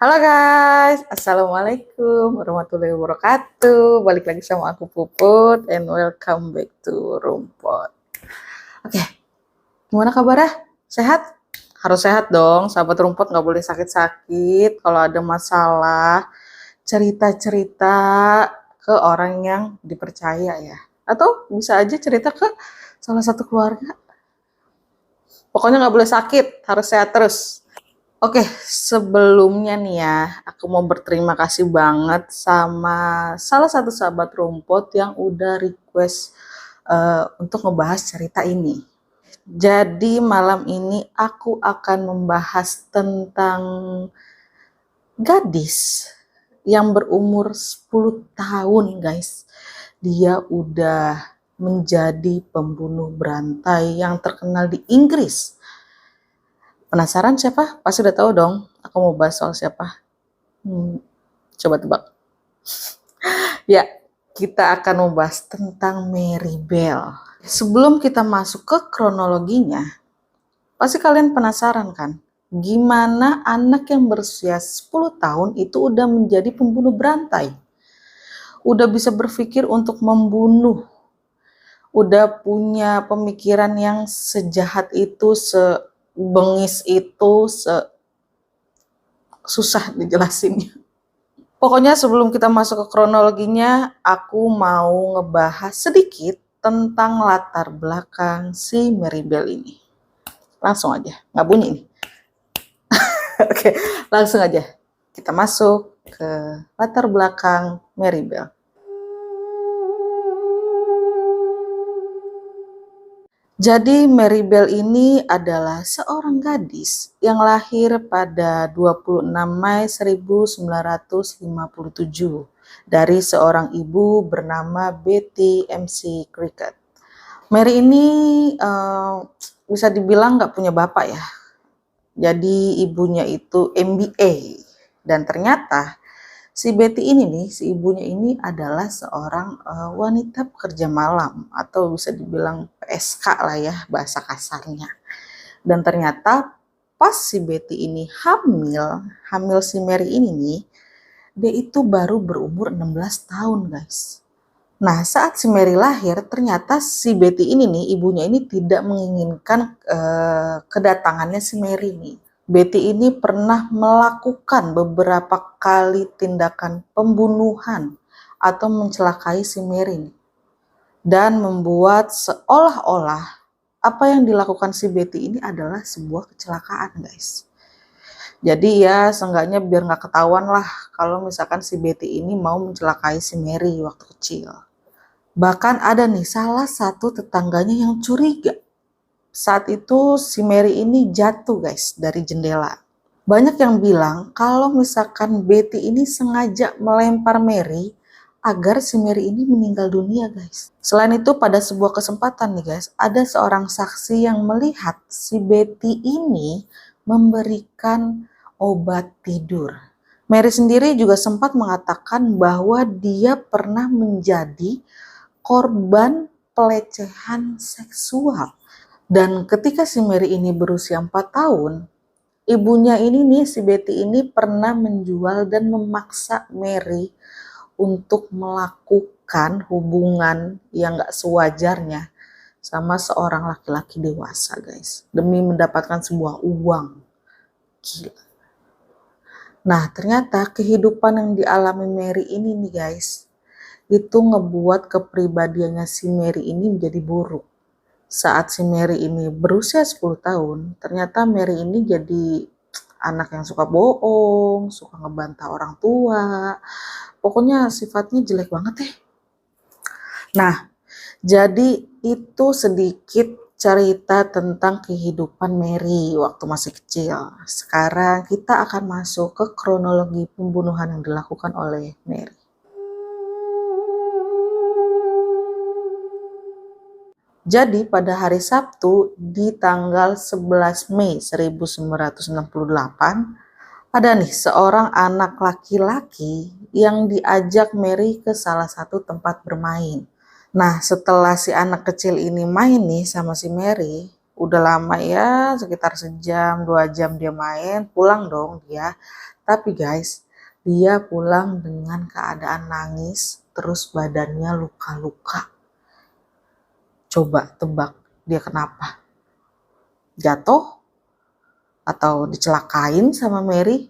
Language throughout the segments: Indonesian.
Halo guys, Assalamualaikum warahmatullahi wabarakatuh. Balik lagi sama aku Puput and welcome back to Rumput. Oke, gimana kabarnya? Sehat? Harus sehat dong, sahabat rumput nggak boleh sakit-sakit. Kalau ada masalah, cerita-cerita ke orang yang dipercaya ya. Atau bisa aja cerita ke salah satu keluarga. Pokoknya nggak boleh sakit, harus sehat terus. Oke, sebelumnya nih ya, aku mau berterima kasih banget sama salah satu sahabat rumput yang udah request untuk ngebahas cerita ini. Jadi malam ini aku akan membahas tentang gadis yang berumur 10 tahun, guys. Dia udah menjadi pembunuh berantai yang terkenal di Inggris. Penasaran siapa? Pasti udah tahu dong. Aku mau bahas soal siapa. Coba tebak. Ya, kita akan membahas tentang Mary Bell. Sebelum kita masuk ke kronologinya, pasti kalian penasaran kan? Gimana anak yang berusia 10 tahun itu udah menjadi pembunuh berantai? Udah bisa berpikir untuk membunuh. Udah punya pemikiran yang sejahat itu, sebengis itu, susah dijelasinnya. Pokoknya sebelum kita masuk ke kronologinya, aku mau ngebahas sedikit tentang latar belakang si Mary Bell ini. Langsung aja, nggak bunyi nih. Oke, langsung aja. Kita masuk ke latar belakang Mary Bell. Jadi Mary Bell ini adalah seorang gadis yang lahir pada 26 Mei 1957 dari seorang ibu bernama Betty MC Cricket. Mary ini bisa dibilang nggak punya bapak ya. Jadi ibunya itu MBA dan ternyata si Betty ini nih, si ibunya ini adalah seorang wanita pekerja malam atau bisa dibilang PSK lah ya bahasa kasarnya. Dan ternyata pas si Betty ini hamil si Mary ini nih, dia itu baru berumur 16 tahun guys. Nah saat si Mary lahir ternyata si Betty ini nih, ibunya ini tidak menginginkan kedatangannya si Mary nih. Betty ini pernah melakukan beberapa kali tindakan pembunuhan atau mencelakai si Mary dan membuat seolah-olah apa yang dilakukan si Betty ini adalah sebuah kecelakaan guys. Jadi ya seenggaknya biar nggak ketahuan lah kalau misalkan si Betty ini mau mencelakai si Mary waktu kecil. Bahkan ada nih salah satu tetangganya yang curiga. Saat itu si Mary ini jatuh guys dari jendela. Banyak yang bilang kalau misalkan Betty ini sengaja melempar Mary agar si Mary ini meninggal dunia guys. Selain itu pada sebuah kesempatan nih guys, ada seorang saksi yang melihat si Betty ini memberikan obat tidur. Mary sendiri juga sempat mengatakan bahwa dia pernah menjadi korban pelecehan seksual. Dan ketika si Mary ini berusia 4 tahun, ibunya ini nih, si Betty ini pernah menjual dan memaksa Mary untuk melakukan hubungan yang gak sewajarnya sama seorang laki-laki dewasa guys. Demi mendapatkan sebuah uang. Gila. Nah ternyata kehidupan yang dialami Mary ini nih guys, itu ngebuat kepribadiannya si Mary ini menjadi buruk. Saat si Mary ini berusia 10 tahun, ternyata Mary ini jadi anak yang suka bohong, suka ngebantah orang tua. Pokoknya sifatnya jelek banget deh. Nah, jadi itu sedikit cerita tentang kehidupan Mary waktu masih kecil. Sekarang kita akan masuk ke kronologi pembunuhan yang dilakukan oleh Mary. Jadi pada hari Sabtu di tanggal 11 Mei 1968 ada nih seorang anak laki-laki yang diajak Mary ke salah satu tempat bermain. Nah setelah si anak kecil ini main nih sama si Mary, Udah lama ya, sekitar sejam, 2 jam dia main, pulang dong dia. Tapi guys, dia pulang dengan keadaan nangis, terus badannya luka-luka. Coba tebak dia kenapa? Jatuh? Atau dicelakain sama Mary?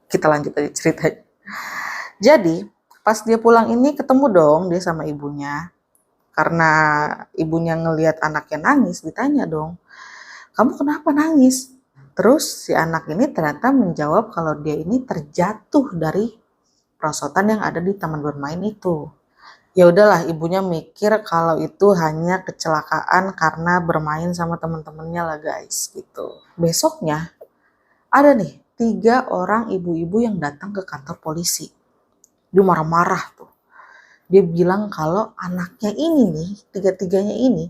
Kita lanjut aja ceritanya. Jadi, pas dia pulang ini ketemu dong dia sama ibunya. Karena ibunya ngelihat anaknya nangis, ditanya dong, "Kamu kenapa nangis?" Terus si anak ini ternyata menjawab kalau dia ini terjatuh dari perosotan yang ada di taman bermain itu. Ya udahlah, ibunya mikir kalau itu hanya kecelakaan karena bermain sama teman-temannya lah guys, gitu. Besoknya ada nih 3 orang ibu-ibu yang datang ke kantor polisi. Dia marah-marah tuh. Dia bilang kalau anaknya ini nih, 3-tiganya ini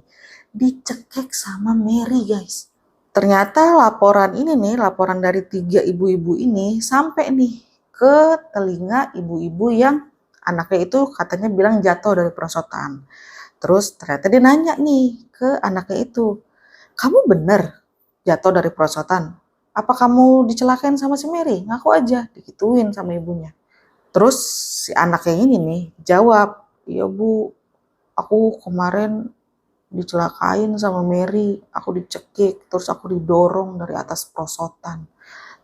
dicekek sama Mary guys. Ternyata laporan ini nih, laporan dari 3 ibu-ibu ini sampai nih ke telinga ibu-ibu yang anaknya itu katanya bilang jatuh dari perosotan. Terus ternyata dia nanya nih ke anaknya itu, "Kamu bener jatuh dari perosotan? Apa kamu dicelakain sama si Mary? Ngaku aja," digituin sama ibunya. Terus si anaknya ini nih jawab, "Iya Bu, aku kemarin dicelakain sama Mary, aku dicekik, terus aku didorong dari atas perosotan."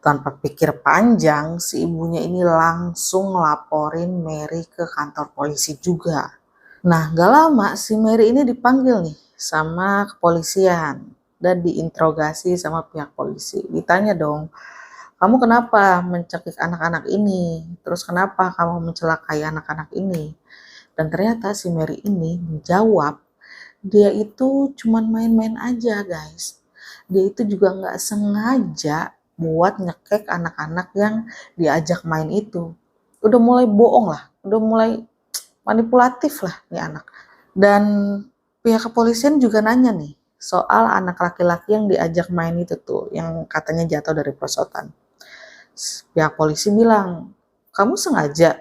Tanpa pikir panjang, si ibunya ini langsung laporin Mary ke kantor polisi juga. Nah, gak lama si Mary ini dipanggil nih sama kepolisian dan diinterogasi sama pihak polisi. Ditanya dong, "Kamu kenapa mencekik anak-anak ini? Terus kenapa kamu mencelakai anak-anak ini?" Dan ternyata si Mary ini menjawab, dia itu cuman main-main aja guys. Dia itu juga nggak sengaja buat nyekek anak-anak yang diajak main itu. Udah mulai bohong lah, udah mulai manipulatif lah nih anak. Dan pihak kepolisian juga nanya nih soal anak laki-laki yang diajak main itu tuh, yang katanya jatuh dari perosotan. Pihak polisi bilang, "Kamu sengaja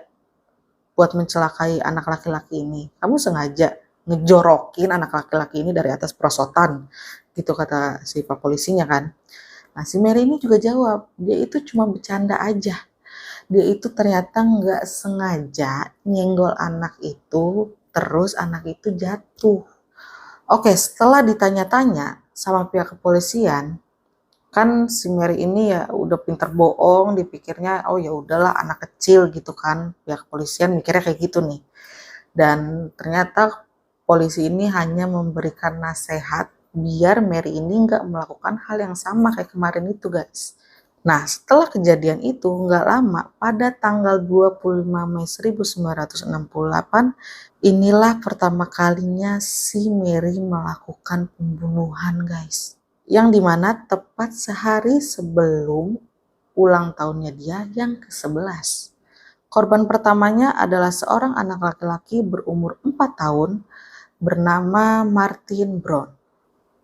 buat mencelakai anak laki-laki ini? Kamu sengaja ngejorokin anak laki-laki ini dari atas perosotan?" Gitu kata si pak polisinya kan. Nah si Mary ini juga jawab, dia itu cuma bercanda aja. Dia itu ternyata nggak sengaja nyenggol anak itu, terus anak itu jatuh. Oke, setelah ditanya-tanya sama pihak kepolisian, kan si Mary ini ya udah pinter bohong, dipikirnya oh ya udahlah anak kecil gitu kan. Pihak kepolisian mikirnya kayak gitu nih. Dan ternyata polisi ini hanya memberikan nasihat biar Mary ini nggak melakukan hal yang sama kayak kemarin itu guys. Nah, setelah kejadian itu nggak lama, pada tanggal 25 Mei 1968, inilah pertama kalinya si Mary melakukan pembunuhan guys. Yang dimana tepat sehari sebelum ulang tahunnya dia yang ke-11. Korban pertamanya adalah seorang anak laki-laki berumur 4 tahun bernama Martin Brown.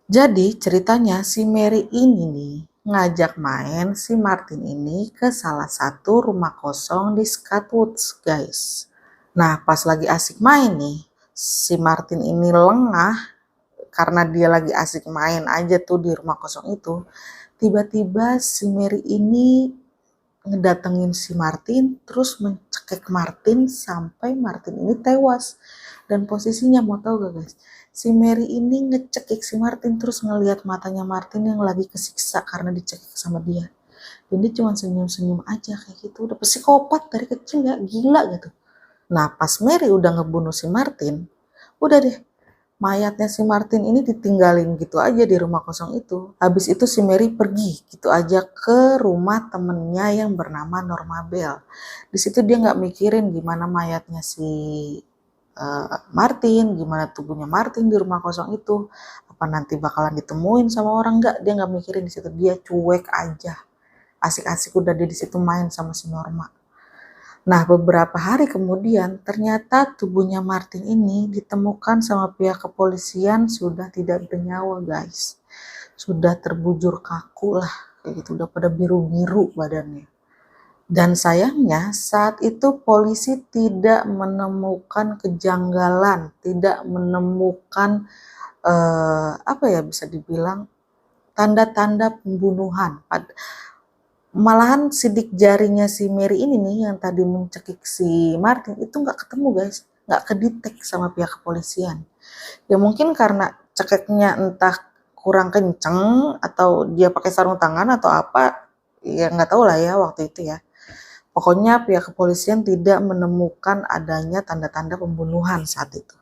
Jadi ceritanya si Mary ini nih ngajak main si Martin ini ke salah satu rumah kosong di Scottswood guys. Nah pas lagi asik main nih, si Martin ini lengah karena dia lagi asik main aja tuh di rumah kosong itu. Tiba-tiba si Mary ini ngedatengin si Martin, terus mencekik Martin sampai Martin ini tewas. Dan posisinya mau tahu gak guys? Si Mary ini ngecekik si Martin terus ngelihat matanya Martin yang lagi kesiksa karena dicekik sama dia. Dan dia cuma senyum-senyum aja kayak gitu. Udah psikopat dari kecil ya, gila gitu. Nah pas Mary udah ngebunuh si Martin, udah deh mayatnya si Martin ini ditinggalin gitu aja di rumah kosong itu. Habis itu si Mary pergi gitu aja ke rumah temennya yang bernama Norma Bell. Di situ dia nggak mikirin gimana mayatnya si Martin, gimana tubuhnya Martin di rumah kosong itu. Apa nanti bakalan ditemuin sama orang nggak? Dia nggak mikirin di situ. Dia cuek aja. Asik-asik udah dia di situ main sama si Norma. Nah, beberapa hari kemudian ternyata tubuhnya Martin ini ditemukan sama pihak kepolisian sudah tidak bernyawa, guys. Sudah terbujur kaku lah, kayak gitu, udah pada biru-biru badannya. Dan sayangnya saat itu polisi tidak menemukan kejanggalan, tidak menemukan apa ya, bisa dibilang tanda-tanda pembunuhan. Malahan sidik jarinya si Mary ini nih yang tadi mencekik si Martin itu nggak ketemu guys, nggak kedetek sama pihak kepolisian. Ya mungkin karena cekeknya entah kurang kenceng atau dia pakai sarung tangan atau apa, ya nggak tahu lah ya waktu itu ya. Pokoknya pihak kepolisian tidak menemukan adanya tanda-tanda pembunuhan saat itu.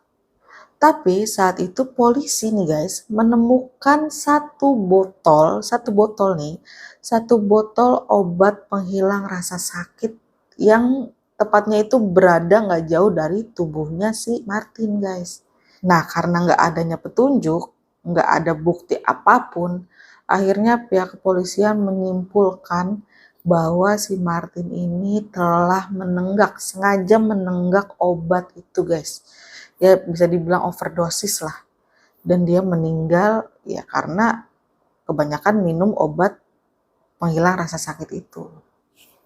Tapi saat itu polisi nih guys menemukan satu botol obat penghilang rasa sakit yang tepatnya itu berada nggak jauh dari tubuhnya si Martin guys. Nah karena nggak adanya petunjuk, nggak ada bukti apapun, akhirnya pihak kepolisian menyimpulkan bahwa si Martin ini telah sengaja menenggak obat itu guys. Ya bisa dibilang overdosis lah. Dan dia meninggal ya karena kebanyakan minum obat penghilang rasa sakit itu.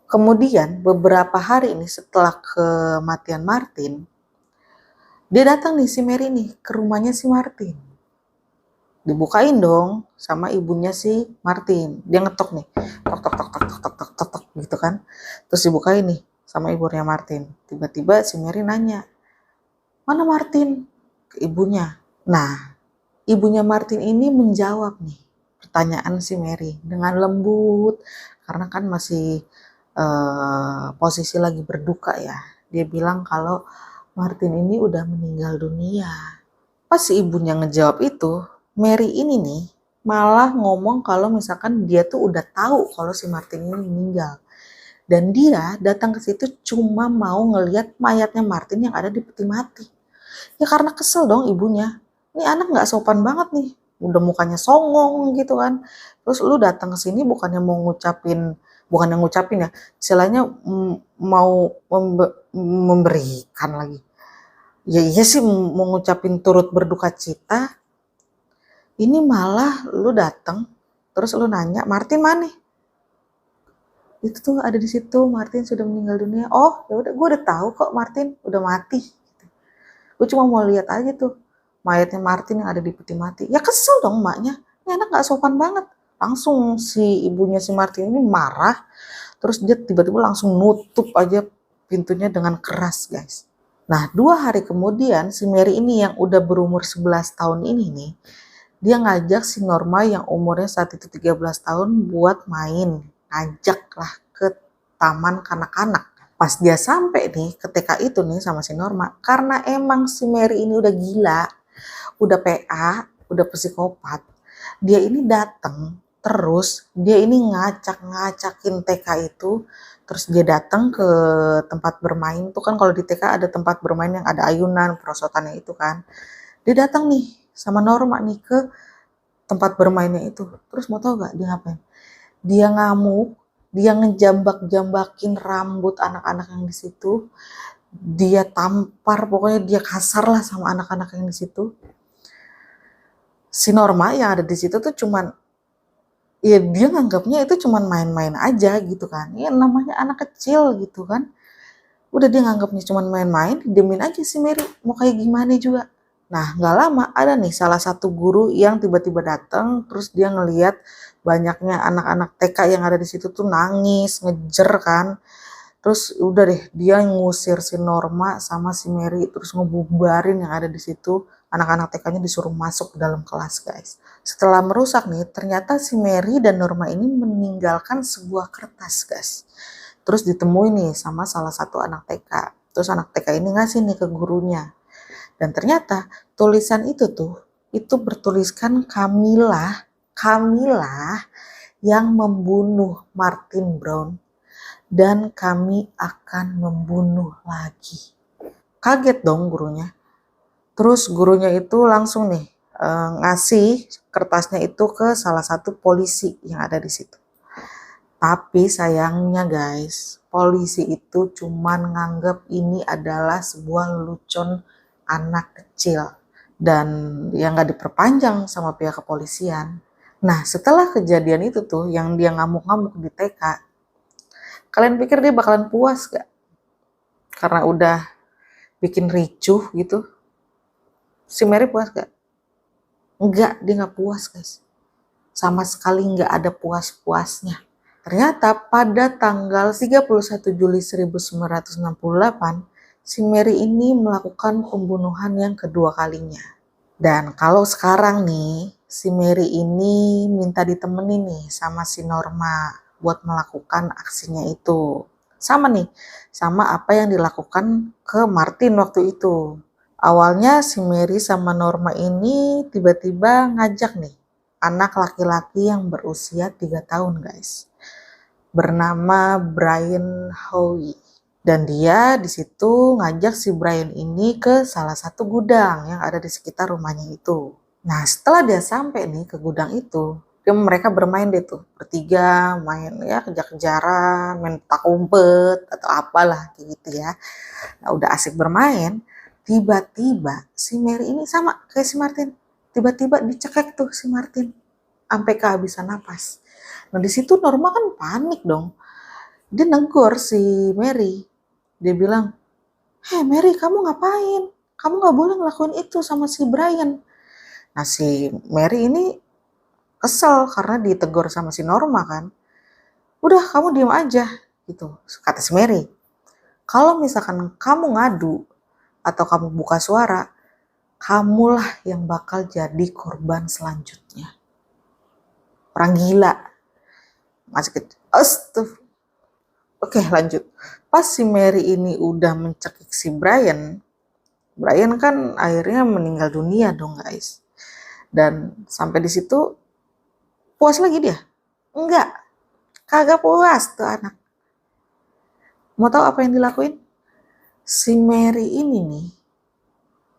Kemudian beberapa hari ini setelah kematian Martin, dia datang nih si Mary nih ke rumahnya si Martin. Dibukain dong sama ibunya si Martin. Dia ngetok nih, tok tok tok tok tok tok tok tok, tok gitu kan. Terus dibukain nih sama ibunya Martin. Tiba-tiba si Mary nanya, "Mana Martin?" Ke ibunya. Nah, ibunya Martin ini menjawab nih pertanyaan si Mary dengan lembut karena kan masih posisi lagi berduka ya. Dia bilang kalau Martin ini udah meninggal dunia. Pas si ibunya ngejawab itu, Mary ini nih malah ngomong kalau misalkan dia tuh udah tahu kalau si Martin ini meninggal. Dan dia datang ke situ cuma mau ngelihat mayatnya Martin yang ada di peti mati. Ya karena kesel dong ibunya. Ini anak nggak sopan banget nih. Udah mukanya songong gitu kan. Terus lu datang ke sini bukannya mau ngucapin, bukan yang ngucapin ya, istilahnya mau memberikan lagi. Ya iya sih mau ngucapin turut berduka cita. Ini malah lu datang terus lu nanya, "Martin mana?" Itu tuh ada di situ, Martin sudah meninggal dunia. Oh, ya udah gue udah tahu kok Martin udah mati. Gue cuma mau lihat aja tuh mayatnya Martin yang ada di peti mati. Ya kesel dong maknya. Ini anak gak sopan banget. Langsung si ibunya si Martin ini marah. Terus dia tiba-tiba langsung nutup aja pintunya dengan keras guys. Nah 2 hari kemudian si Mary ini yang udah berumur 11 tahun ini nih. Dia ngajak si Norma yang umurnya saat itu 13 tahun buat main. Ngajak lah ke taman kanak-kanak. Pas dia sampai nih ke TK itu nih sama si Norma, karena emang si Mary ini udah gila, udah PA, udah psikopat, dia ini datang terus dia ini ngacak-ngacakin TK itu, terus dia datang ke tempat bermain tuh kan kalau di TK ada tempat bermain yang ada ayunan, perosotannya itu kan. Dia datang nih sama Norma nih ke tempat bermainnya itu. Terus mau tau gak dia ngapain? Dia ngamuk, dia ngejambak-jambakin rambut anak-anak yang di situ, dia tampar, pokoknya dia kasar lah sama anak-anak yang di situ. Si Norma yang ada di situ tuh cuman, ya dia nganggapnya itu cuman main-main aja gitu kan, ya namanya anak kecil gitu kan. Udah dia nganggapnya cuman main-main, diemin aja si Mary, mau kayak gimana juga. Nah gak lama ada nih salah satu guru yang tiba-tiba datang, terus dia ngeliat banyaknya anak-anak TK yang ada di situ tuh nangis, ngejer kan. Terus udah deh dia ngusir si Norma sama si Mary, terus ngebubarin yang ada di situ. Anak-anak TK-nya disuruh masuk ke dalam kelas guys. Setelah merusak nih, ternyata si Mary dan Norma ini meninggalkan sebuah kertas guys. Terus ditemui nih sama salah satu anak TK. Terus anak TK ini ngasih nih ke gurunya. Dan ternyata tulisan itu tuh, itu bertuliskan Kamilah yang membunuh Martin Brown dan kami akan membunuh lagi. Kaget dong gurunya. Terus gurunya itu langsung nih ngasih kertasnya itu ke salah satu polisi yang ada di situ. Tapi sayangnya guys, polisi itu cuman nganggap ini adalah sebuah lelucon anak kecil. Dan yang gak diperpanjang sama pihak kepolisian. Nah setelah kejadian itu tuh yang dia ngamuk-ngamuk di TK, kalian pikir dia bakalan puas gak? Karena udah bikin ricuh gitu. Si Mary puas gak? Enggak, dia nggak puas guys. Sama sekali nggak ada puas-puasnya. Ternyata pada tanggal 31 Juli 1968, si Mary ini melakukan pembunuhan yang kedua kalinya. Dan kalau sekarang nih, si Mary ini minta ditemenin nih sama si Norma buat melakukan aksinya itu. Sama nih, sama apa yang dilakukan ke Martin waktu itu. Awalnya si Mary sama Norma ini tiba-tiba ngajak nih anak laki-laki yang berusia 3 tahun guys. Bernama Brian Howie. Dan dia di situ ngajak si Brian ini ke salah satu gudang yang ada di sekitar rumahnya itu. Nah, setelah dia sampai nih ke gudang itu, mereka bermain deh tuh, bertiga main ya kejar-kejaran, main petak umpet atau apalah gitu ya. Nah, udah asik bermain, tiba-tiba si Mary ini sama kayak si Martin. Tiba-tiba dicekek tuh si Martin sampai kehabisan napas. Nah, di situ Norma kan panik dong. Dia negor si Mary. Dia bilang, "Hei Mary, kamu ngapain? Kamu gak boleh ngelakuin itu sama si Brian." Nah, si Mary ini kesel karena ditegur sama si Norma kan. "Udah, kamu diem aja," gitu, kata si Mary. "Kalau misalkan kamu ngadu atau kamu buka suara, kamulah yang bakal jadi korban selanjutnya." Orang gila. Masih kecil. Astagfirullah. Oke, lanjut. Pas si Mary ini udah mencekik si Brian, Brian kan akhirnya meninggal dunia dong guys. Dan sampai di situ puas lagi dia? Enggak, kagak puas tuh anak. Mau tahu apa yang dilakuin? Si Mary ini nih,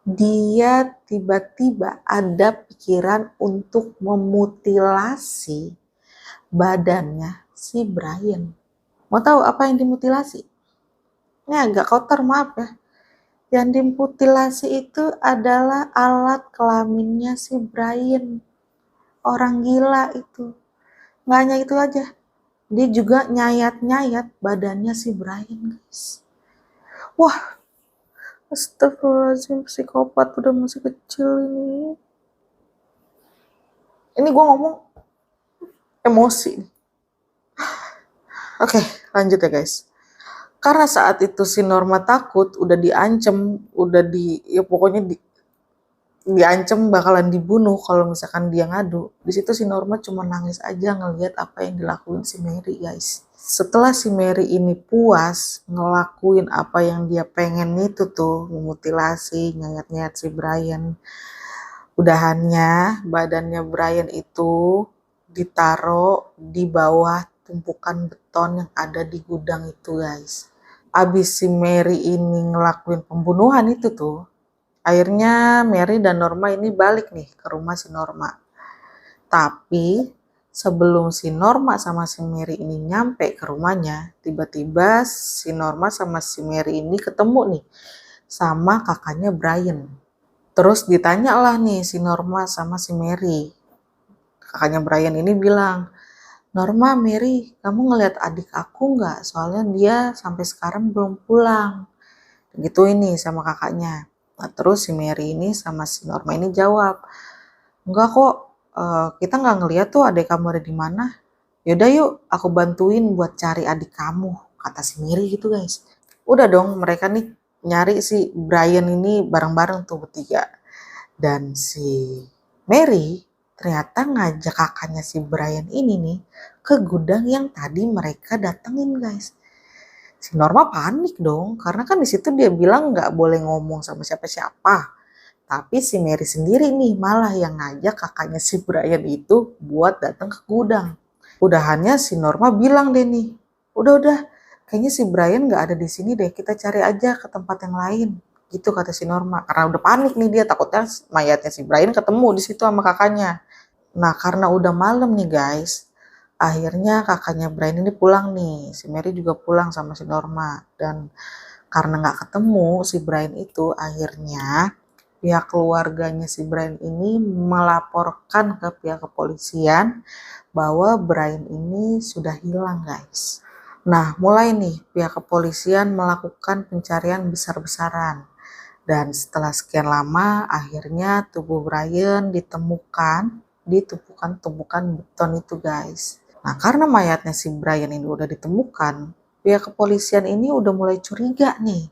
dia tiba-tiba ada pikiran untuk memutilasi badannya si Brian. Mau tahu apa yang dimutilasi? Ini agak kotor, maaf ya. Yang dimutilasi itu adalah alat kelaminnya si Brian. Orang gila itu. Nggak hanya itu aja. Dia juga nyayat-nyayat badannya si Brian, guys. Wah, astagfirullahaladzim, psikopat udah masih kecil ini. Ini gue ngomong emosi. Oke, lanjut ya guys. Karena saat itu si Norma takut, udah diancem, ya pokoknya diancem bakalan dibunuh kalau misalkan dia ngadu. Di situ si Norma cuma nangis aja ngelihat apa yang dilakuin si Mary guys. Setelah si Mary ini puas ngelakuin apa yang dia pengen itu tuh, memutilasi, nyayat-nyayat si Brian. Udahannya badannya Brian itu ditaruh di bawah tumpukan beton yang ada di gudang itu guys. Abis si Mary ini ngelakuin pembunuhan itu tuh, akhirnya Mary dan Norma ini balik nih ke rumah si Norma. Tapi sebelum si Norma sama si Mary ini nyampe ke rumahnya, tiba-tiba si Norma sama si Mary ini ketemu nih sama kakaknya Brian. Terus ditanyalah nih si Norma sama si Mary. Kakaknya Brian ini bilang, "Norma, Mary, kamu ngeliat adik aku nggak? Soalnya dia sampai sekarang belum pulang." Gitu ini sama kakaknya. Nah, terus si Mary ini sama si Norma ini jawab, "Enggak kok, kita nggak ngeliat tuh adik kamu ada di mana. Yaudah yuk, aku bantuin buat cari adik kamu," kata si Mary gitu guys. Udah dong, mereka nih nyari si Brian ini bareng-bareng tuh bertiga. Dan si Mary ternyata ngajak kakaknya si Brian ini nih ke gudang yang tadi mereka datengin guys. Si Norma panik dong, karena kan di situ dia bilang nggak boleh ngomong sama siapa-siapa. Tapi si Mary sendiri nih malah yang ngajak kakaknya si Brian itu buat datang ke gudang. Udahannya si Norma bilang deh nih, udah, kayaknya si Brian nggak ada di sini deh, kita cari aja ke tempat yang lain. Gitu kata si Norma, karena udah panik nih dia, takutnya mayatnya si Brian ketemu di situ sama kakaknya. Nah, karena udah malam nih guys, akhirnya kakaknya Brian ini pulang nih. Si Mary juga pulang sama si Norma. Dan karena nggak ketemu si Brian itu, akhirnya pihak keluarganya si Brian ini melaporkan ke pihak kepolisian bahwa Brian ini sudah hilang guys. Nah, mulai nih pihak kepolisian melakukan pencarian besar-besaran. Dan setelah sekian lama, akhirnya tubuh Brian ditemukan di tumpukan-tumpukan beton itu, guys. Nah, karena mayatnya si Brian ini udah ditemukan, pihak kepolisian ini udah mulai curiga nih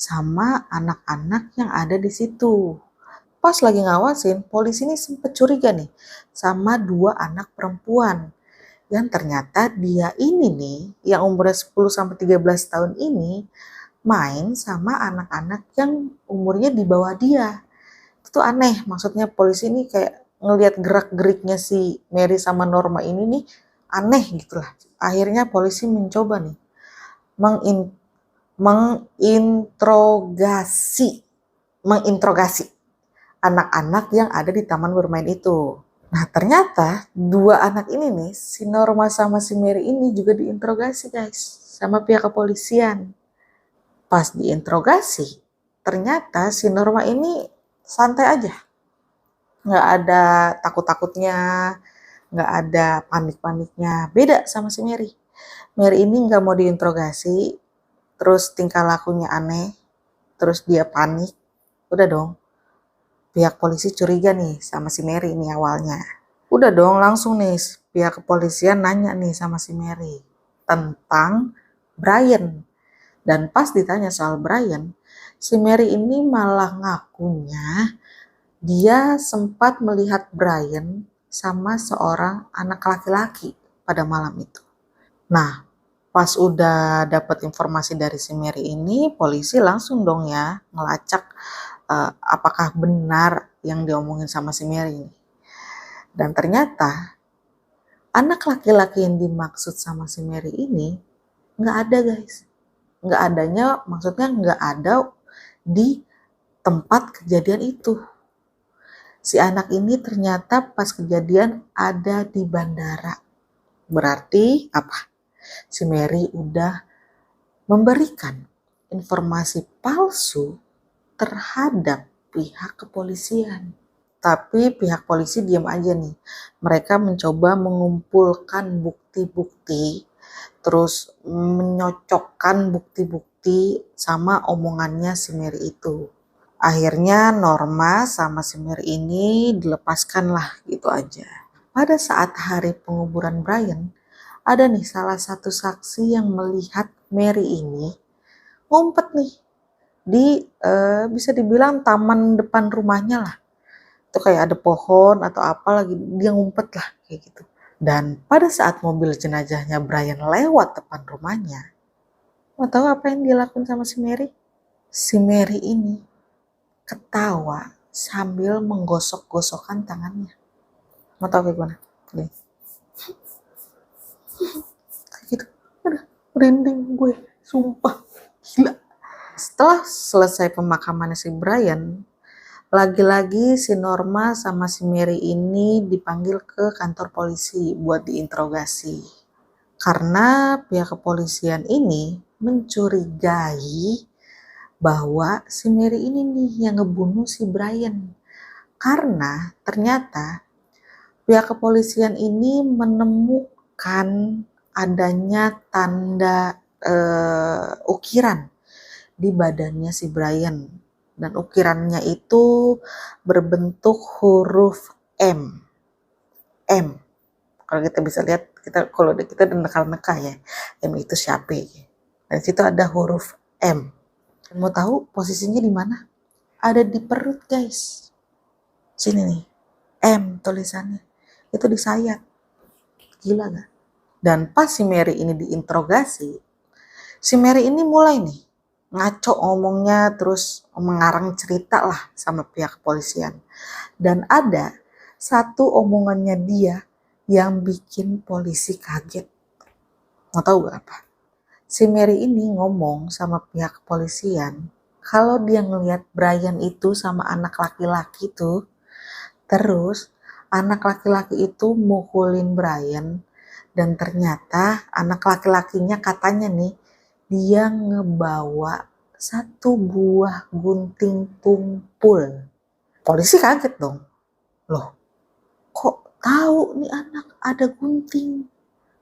sama anak-anak yang ada di situ. Pas lagi ngawasin, polisi ini sempet curiga nih sama dua anak perempuan yang ternyata dia ini nih yang umurnya 10 sampai 13 tahun ini main sama anak-anak yang umurnya di bawah dia. Itu tuh aneh, maksudnya polisi ini kayak ngelihat gerak-geriknya si Mary sama Norma ini nih aneh gitu lah. Akhirnya polisi mencoba nih mengin- menginterogasi menginterogasi anak-anak yang ada di taman bermain itu. Nah, ternyata dua anak ini nih, si Norma sama si Mary ini juga diinterogasi, guys, sama pihak kepolisian. Pas diinterogasi, ternyata si Norma ini santai aja. Nggak ada takut-takutnya, nggak ada panik-paniknya. Beda sama si Mary. Mary ini nggak mau diinterogasi, terus tingkah lakunya aneh, terus dia panik. Udah dong, pihak polisi curiga nih sama si Mary ini awalnya. Udah dong, langsung nih pihak kepolisian nanya nih sama si Mary tentang Brian. Dan pas ditanya soal Brian, si Mary ini malah ngakunya dia sempat melihat Brian sama seorang anak laki-laki pada malam itu. Nah, pas udah dapat informasi dari si Mary ini, polisi langsung dong ya ngelacak apakah benar yang diomongin sama si Mary ini. Dan ternyata anak laki-laki yang dimaksud sama si Mary ini nggak ada, guys. Nggak adanya, maksudnya nggak ada di tempat kejadian itu. Si anak ini ternyata pas kejadian ada di bandara. Berarti apa? Si Mary udah memberikan informasi palsu terhadap pihak kepolisian. Tapi pihak polisi diam aja nih. Mereka mencoba mengumpulkan bukti-bukti, terus menyocokkan bukti-bukti sama omongannya si Mary itu. Akhirnya Norma sama si Mary ini dilepaskan lah gitu aja. Pada saat hari penguburan Brian, ada nih salah satu saksi yang melihat Mary ini ngumpet nih di bisa dibilang taman depan rumahnya lah. Itu kayak ada pohon atau apa lagi, dia ngumpet lah kayak gitu. Dan pada saat mobil jenazahnya Brian lewat depan rumahnya, mau tahu apa yang dia lakukan sama si Mary? Si Mary ini ketawa sambil menggosok-gosokkan tangannya. Mau tahu kayak gimana? Gini. Kayak gitu. Aduh, merinding gue. Sumpah. Gila. Setelah selesai pemakamannya si Brian, lagi-lagi si Norma sama si Mary ini dipanggil ke kantor polisi buat diinterogasi. Karena pihak kepolisian ini mencurigai bahwa si Mary ini nih yang ngebunuh si Brian. Karena ternyata pihak kepolisian ini menemukan adanya tanda ukiran di badannya si Brian. Dan ukirannya itu berbentuk huruf M. M. Kalau kita bisa lihat, kalau kita nekal-nekal ya, M itu siapa? Dan situ ada huruf M. Dan mau tahu posisinya di mana? Ada di perut, guys. Sini nih, M tulisannya. Itu di sayat. Gila gak? Dan pas si Mary ini diinterogasi, si Mary ini mulai nih ngaco ngomongnya, terus mengarang cerita lah sama pihak kepolisian. Dan ada satu omongannya dia yang bikin polisi kaget. Mau tahu gak apa? Si Mary ini ngomong sama pihak kepolisian kalau dia ngelihat Brian itu sama anak laki-laki tuh, terus anak laki-laki itu mukulin Brian, dan ternyata anak laki-lakinya katanya nih dia ngebawa satu buah gunting tumpul. Polisi kaget dong. Loh, kok tahu nih anak ada gunting?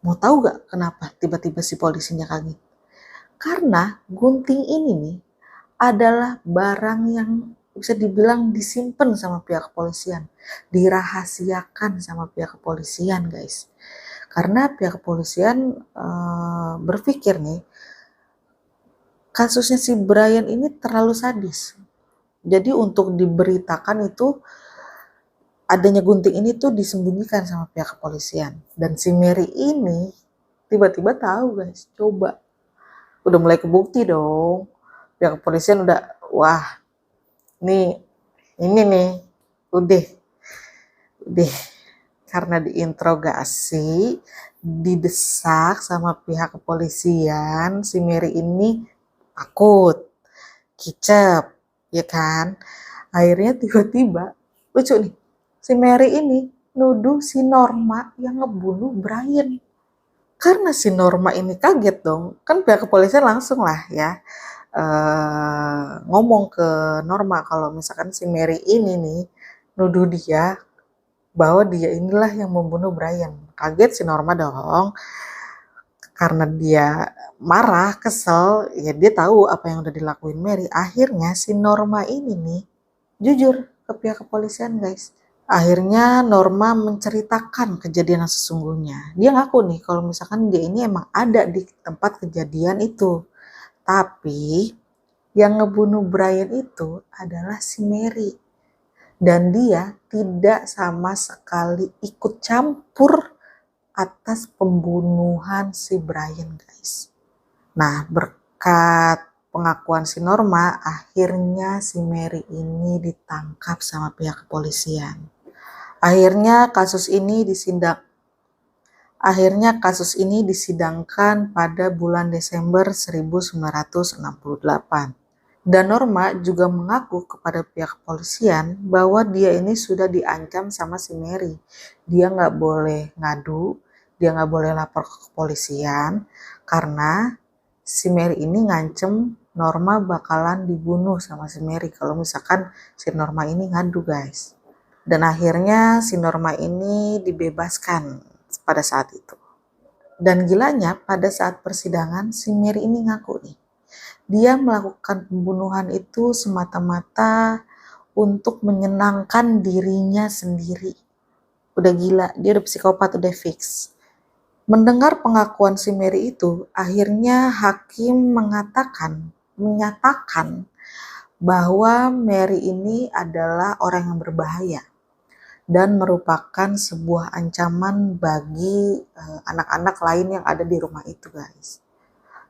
Mau tahu gak kenapa tiba-tiba si polisinya kaget? Karena gunting ini nih adalah barang yang bisa dibilang disimpan sama pihak kepolisian, dirahasiakan sama pihak kepolisian guys. Karena pihak kepolisian berpikir nih, kasusnya si Brian ini terlalu sadis. Jadi untuk diberitakan itu, adanya gunting ini tuh disembunyikan sama pihak kepolisian. Dan si Mary ini tiba-tiba tahu guys, coba. Udah mulai kebukti dong. Pihak kepolisian udah, wah ini nih, udah karena diinterogasi, didesak sama pihak kepolisian, si Mary ini takut, kicep, ya kan? Akhirnya tiba-tiba, lucu nih, si Mary ini nuduh si Norma yang ngebunuh Brian. Karena si Norma ini kaget dong, kan pihak kepolisian langsung lah ya ngomong ke Norma kalau misalkan si Mary ini nih nuduh dia bahwa dia inilah yang membunuh Brian. Kaget si Norma dong, karena dia marah, kesel, ya dia tahu apa yang udah dilakuin Mary. Akhirnya si Norma ini nih jujur ke pihak kepolisian guys. Akhirnya Norma menceritakan kejadian yang sesungguhnya. Dia ngaku nih kalau misalkan dia ini emang ada di tempat kejadian itu. Tapi yang ngebunuh Brian itu adalah si Mary. Dan dia tidak sama sekali ikut campur atas pembunuhan si Brian guys. Nah, berkat pengakuan si Norma, akhirnya si Mary ini ditangkap sama pihak kepolisian. Akhirnya kasus ini disidangkan pada bulan Desember 1968. Dan Norma juga mengaku kepada pihak kepolisian bahwa dia ini sudah diancam sama si Mary. Dia nggak boleh ngadu, dia nggak boleh lapor ke kepolisian karena si Mary ini ngancem Norma bakalan dibunuh sama si Mary kalau misalkan si Norma ini ngadu guys. Dan akhirnya si Norma ini dibebaskan pada saat itu. Dan gilanya pada saat persidangan si Mary ini ngaku nih, dia melakukan pembunuhan itu semata-mata untuk menyenangkan dirinya sendiri. Udah gila, dia udah psikopat, udah fix. Mendengar pengakuan si Mary itu, akhirnya hakim menyatakan bahwa Mary ini adalah orang yang berbahaya dan merupakan sebuah ancaman bagi anak-anak lain yang ada di rumah itu guys.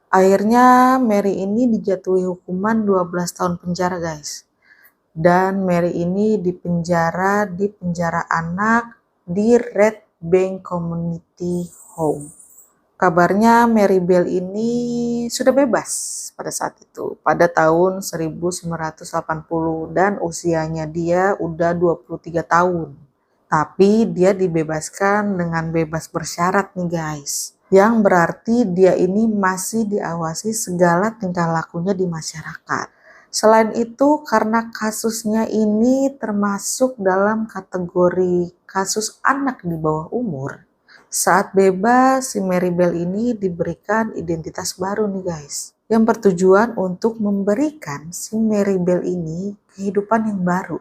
Akhirnya Mary ini dijatuhi hukuman 12 tahun penjara guys. Dan Mary ini di penjara anak di Red Bank Community Home. Kabarnya Mary Bell ini sudah bebas pada saat itu, pada tahun 1980 dan usianya dia udah 23 tahun. Tapi dia dibebaskan dengan bebas bersyarat nih guys. Yang berarti dia ini masih diawasi segala tingkah lakunya di masyarakat. Selain itu karena kasusnya ini termasuk dalam kategori kasus anak di bawah umur. Saat bebas si Mary Bell ini diberikan identitas baru nih guys. Yang bertujuan untuk memberikan si Mary Bell ini kehidupan yang baru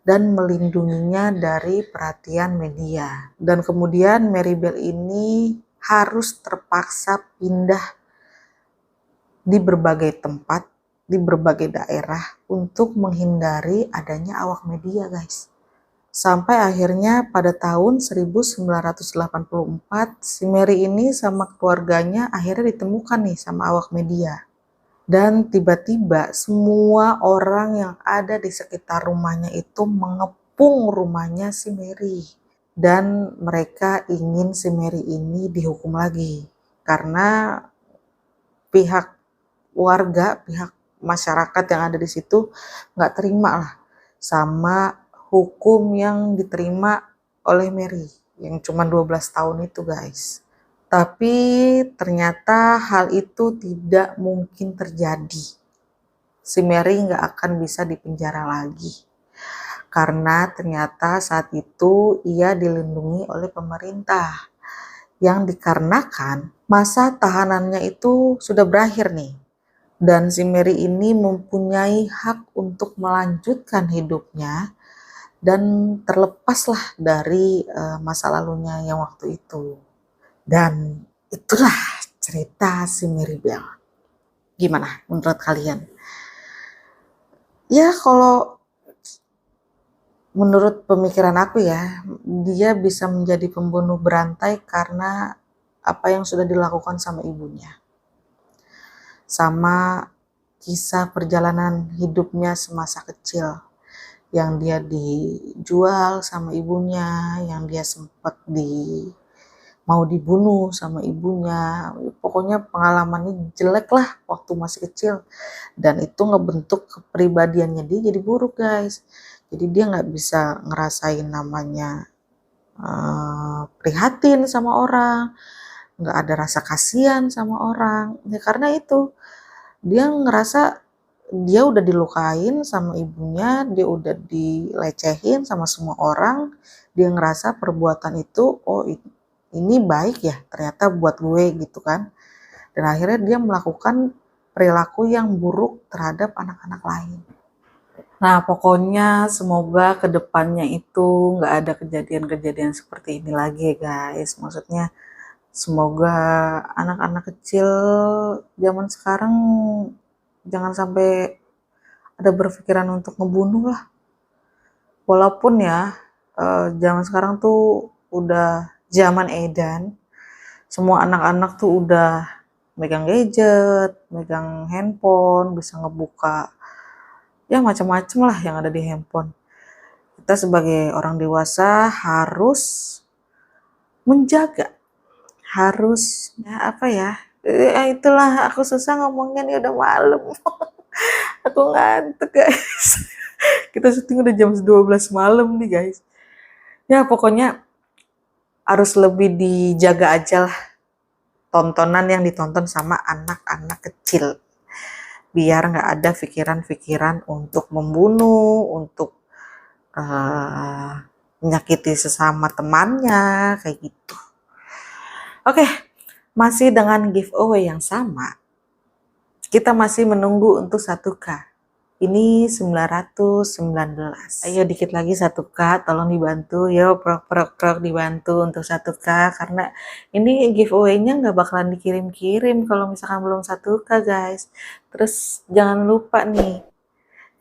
dan melindunginya dari perhatian media. Dan kemudian Mary Bell ini harus terpaksa pindah di berbagai tempat, di berbagai daerah untuk menghindari adanya awak media guys. Sampai akhirnya pada tahun 1984 si Mary ini sama keluarganya akhirnya ditemukan nih sama awak media. Dan tiba-tiba semua orang yang ada di sekitar rumahnya itu mengepung rumahnya si Mary. Dan mereka ingin si Mary ini dihukum lagi. Karena pihak warga, pihak masyarakat yang ada di situ nggak terima lah sama hukum yang diterima oleh Mary. Yang cuma 12 tahun itu guys. Tapi ternyata hal itu tidak mungkin terjadi. Si Mary nggak akan bisa dipenjara lagi. Karena ternyata saat itu ia dilindungi oleh pemerintah. Yang dikarenakan masa tahanannya itu sudah berakhir nih. Dan si Mary ini mempunyai hak untuk melanjutkan hidupnya dan terlepaslah dari masa lalunya yang waktu itu. Dan itulah cerita si Mary Bell. Gimana menurut kalian? Ya kalau menurut pemikiran aku ya, dia bisa menjadi pembunuh berantai karena apa yang sudah dilakukan sama ibunya. Sama kisah perjalanan hidupnya semasa kecil yang dia dijual sama ibunya, yang dia sempat mau dibunuh sama ibunya. Pokoknya pengalamannya jelek lah waktu masih kecil. Dan itu ngebentuk kepribadiannya dia jadi buruk, guys. Jadi dia nggak bisa ngerasain namanya prihatin sama orang, nggak ada rasa kasihan sama orang. Ya karena itu dia ngerasa dia udah dilukain sama ibunya, dia udah dilecehin sama semua orang, dia ngerasa perbuatan itu, oh ini baik ya ternyata buat gue gitu kan. Dan akhirnya dia melakukan perilaku yang buruk terhadap anak-anak lain. Nah pokoknya semoga kedepannya itu nggak ada kejadian-kejadian seperti ini lagi ya guys. Maksudnya semoga anak-anak kecil zaman sekarang jangan sampai ada berpikiran untuk ngebunuh lah. Walaupun ya zaman sekarang tuh udah zaman edan, semua anak-anak tuh udah megang gadget, megang handphone, bisa ngebuka ya macam-macam lah yang ada di handphone. Kita sebagai orang dewasa harus menjaga, harus ya apa ya? Itulah aku susah ngomongnya nih udah malam. Aku ngantuk guys. Kita syuting udah jam 12 malam nih guys. Ya pokoknya harus lebih dijaga aja lah tontonan yang ditonton sama anak-anak kecil. Biar nggak ada pikiran-pikiran untuk membunuh, untuk menyakiti sesama temannya, kayak gitu. Oke, masih dengan giveaway yang sama. Kita masih menunggu untuk 1K. Ini 919. Ayo dikit lagi 1K, tolong dibantu. Yo, prok dibantu untuk 1K. Karena ini giveaway-nya nggak bakalan dikirim-kirim kalau misalkan belum 1K guys. Terus jangan lupa nih.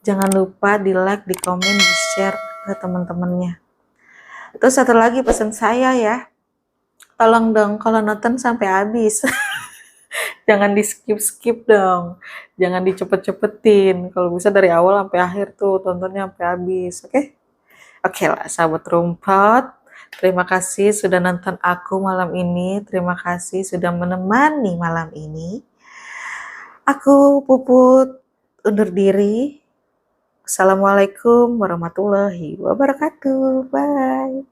Jangan lupa di like, di komen, di share ke teman-temannya. Terus satu lagi pesan saya ya. Tolong dong kalau nonton sampai habis. Jangan di skip dong, jangan dicepet-cepetin. Kalau bisa dari awal sampai akhir tuh tontonnya sampai habis, oke? Oke lah, sahabat rumput. Terima kasih sudah nonton aku malam ini. Terima kasih sudah menemani malam ini. Aku Puput undur diri. Assalamualaikum warahmatullahi wabarakatuh. Bye.